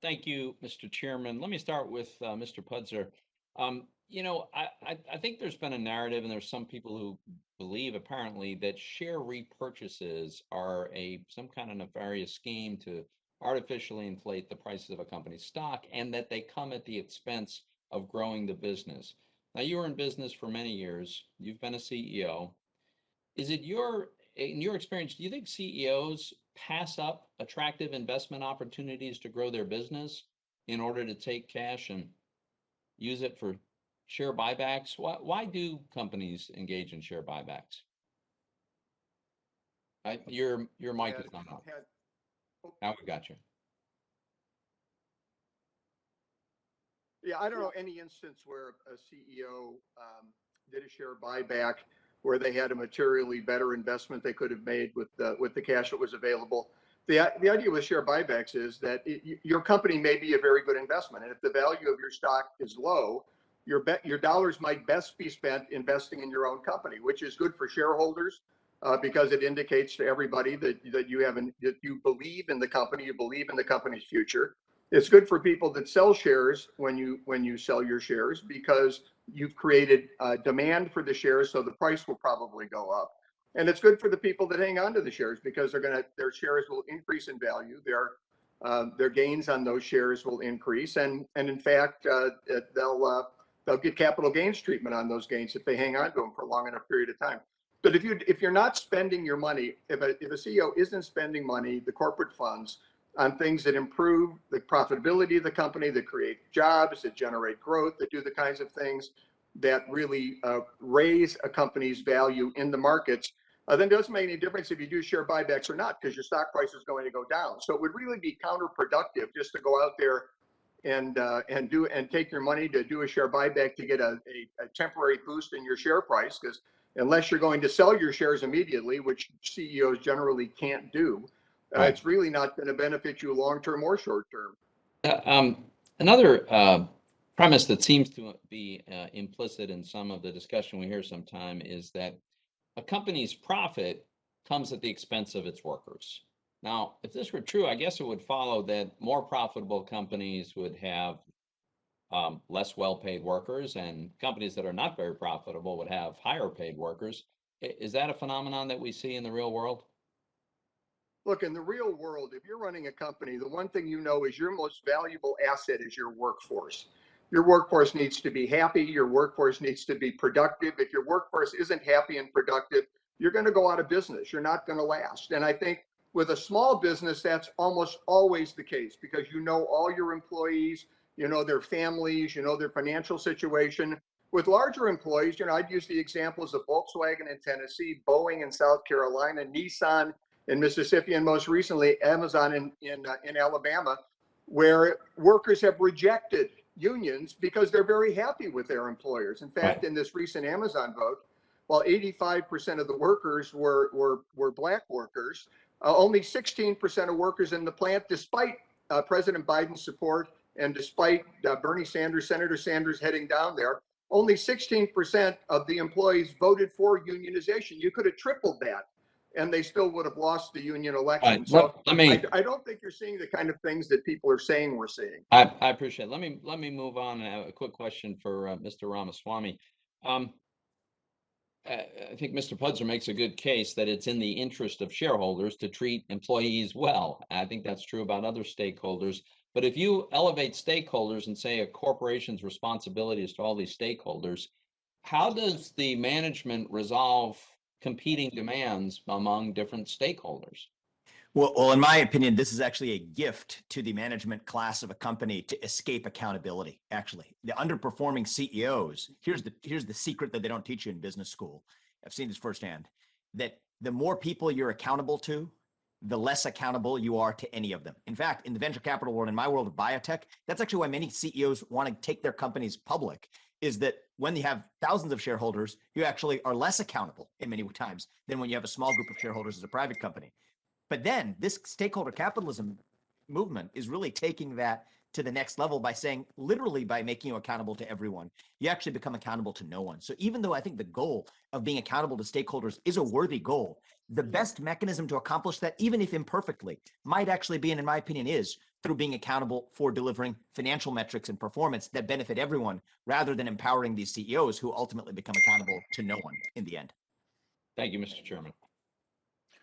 Thank you, Mr. Chairman. Let me start with Mr. Pudzer. I think there's been a narrative, and there's some people who believe apparently that share repurchases are some kind of nefarious scheme to artificially inflate the prices of a company's stock, and that they come at the expense of growing the business. Now, you were in business for many years. You've been a CEO. In your experience, do you think CEOs pass up attractive investment opportunities to grow their business in order to take cash and use it for share buybacks? Why do companies engage in share buybacks? Your mic Had is not on. had oh, Now we got you. yeah, I don't know any instance where a CEO did a share buyback where they had a materially better investment they could have made with the cash that was available. The idea with share buybacks is that your company may be a very good investment, and if the value of your stock is low, your dollars might best be spent investing in your own company, which is good for shareholders because it indicates to everybody that you believe in the company, you believe in the company's future. It's good for people that sell shares when you sell your shares because you've created demand for the shares, so the price will probably go up. And it's good for the people that hang on to the shares because their shares will increase in value. Their gains on those shares will increase, and in fact they'll get capital gains treatment on those gains if they hang on to them for a long enough period of time. But if you're not spending your money, if a CEO isn't spending money, the corporate funds, on things that improve the profitability of the company, that create jobs, that generate growth, that do the kinds of things that really raise a company's value in the markets, then it doesn't make any difference if you do share buybacks or not, because your stock price is going to go down. So it would really be counterproductive just to go out there and take your money to do a share buyback to get a temporary boost in your share price, because unless you're going to sell your shares immediately, which CEOs generally can't do, Right. it's really not going to benefit you long term or short term. Another premise that seems to be implicit in some of the discussion we hear sometime is that a company's profit comes at the expense of its workers. Now, if this were true, I guess it would follow that more profitable companies would have less well-paid workers, and companies that are not very profitable would have higher paid workers. Is that a phenomenon that we see in the real world? Look, in the real world, if you're running a company, the one thing you know is your most valuable asset is your workforce. Your workforce needs to be happy. Your workforce needs to be productive. If your workforce isn't happy and productive, you're going to go out of business. You're not going to last. And I think with a small business, that's almost always the case because you know all your employees, you know their families, you know their financial situation. With larger employees, I'd use the examples of Volkswagen in Tennessee, Boeing in South Carolina, Nissan in Mississippi, and most recently Amazon in Alabama, where workers have rejected unions because they're very happy with their employers. In Right. fact, in this recent Amazon vote, while 85% of the workers were black workers, only 16% of workers in the plant, despite President Biden's support and despite Senator Sanders heading down there, only 16% of the employees voted for unionization. You could have tripled that and they still would have lost the union Right. election. Let, So let me I don't think you're seeing the kind of things that people are saying we're seeing. I appreciate it. Let me move on. And have a quick question for Mr. Ramaswamy. Um, I think Mr. Pudzer makes a good case that it's in the interest of shareholders to treat employees well. I think that's true about other stakeholders. But if you elevate stakeholders and say a corporation's responsibility is to all these stakeholders, how does the management resolve competing demands among different stakeholders? Well, in my opinion, this is actually a gift to the management class of a company to escape accountability. Actually, the underperforming CEOs, here's the secret that they don't teach you in business school. I've seen this firsthand, that the more people you're accountable to, the less accountable you are to any of them. In fact, in the venture capital world, in my world of biotech, that's actually why many CEOs want to take their companies public, is that when you have thousands of shareholders, you actually are less accountable in many times than when you have a small group of shareholders as a private company. But then this stakeholder capitalism movement is really taking that to the next level by saying, literally by making you accountable to everyone, you actually become accountable to no one. So even though I think the goal of being accountable to stakeholders is a worthy goal, the best mechanism to accomplish that, even if imperfectly, might actually be, and in my opinion is, through being accountable for delivering financial metrics and performance that benefit everyone, rather than empowering these CEOs who ultimately become accountable to no one in the end. Thank you, Mr. Chairman.